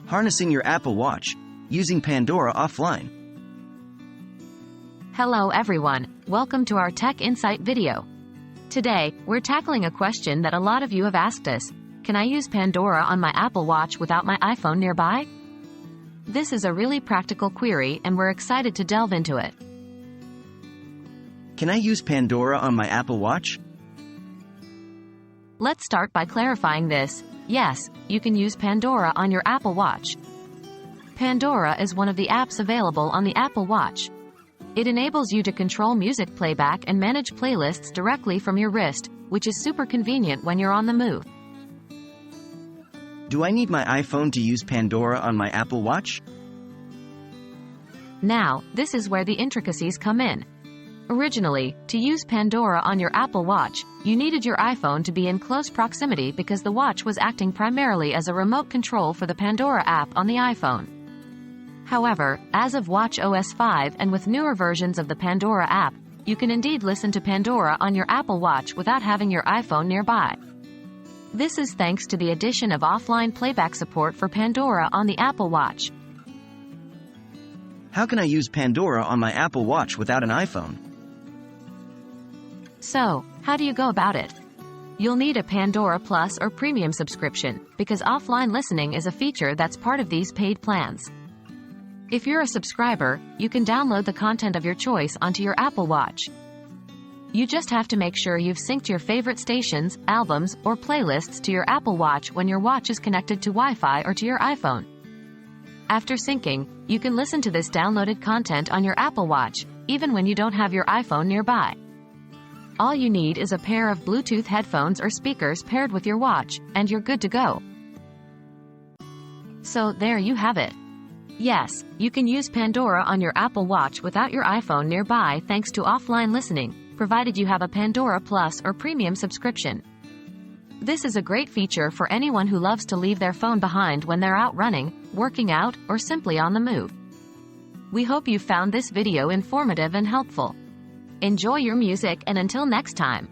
Harnessing your Apple Watch, using Pandora offline. Hello everyone, welcome to our Tech Insight video. Today, we're tackling a question that a lot of you have asked us. Can I use Pandora on my Apple Watch without my iPhone nearby? This is a really practical query and we're excited to delve into it. Can I use Pandora on my Apple Watch? Let's start by clarifying this. Yes, you can use Pandora on your Apple Watch. Pandora is one of the apps available on the Apple Watch. It enables you to control music playback and manage playlists directly from your wrist, which is super convenient when you're on the move. Do I need my iPhone to use Pandora on my Apple Watch? Now, this is where the intricacies come in. Originally, to use Pandora on your Apple Watch, you needed your iPhone to be in close proximity because the watch was acting primarily as a remote control for the Pandora app on the iPhone. However, as of watchOS 5 and with newer versions of the Pandora app, you can indeed listen to Pandora on your Apple Watch without having your iPhone nearby. This is thanks to the addition of offline playback support for Pandora on the Apple Watch. How can I use Pandora on my Apple Watch without an iPhone? So, how do you go about it? You'll need a Pandora Plus or Premium subscription, because offline listening is a feature that's part of these paid plans. If you're a subscriber, you can download the content of your choice onto your Apple Watch. You just have to make sure you've synced your favorite stations, albums, or playlists to your Apple Watch when your watch is connected to Wi-Fi or to your iPhone. After syncing, you can listen to this downloaded content on your Apple Watch, even when you don't have your iPhone nearby. All you need is a pair of Bluetooth headphones or speakers paired with your watch, and you're good to go. So there you have it. Yes, you can use Pandora on your Apple Watch without your iPhone nearby thanks to offline listening, provided you have a Pandora Plus or Premium subscription. This is a great feature for anyone who loves to leave their phone behind when they're out running, working out, or simply on the move. We hope you found this video informative and helpful. Enjoy your music and until next time.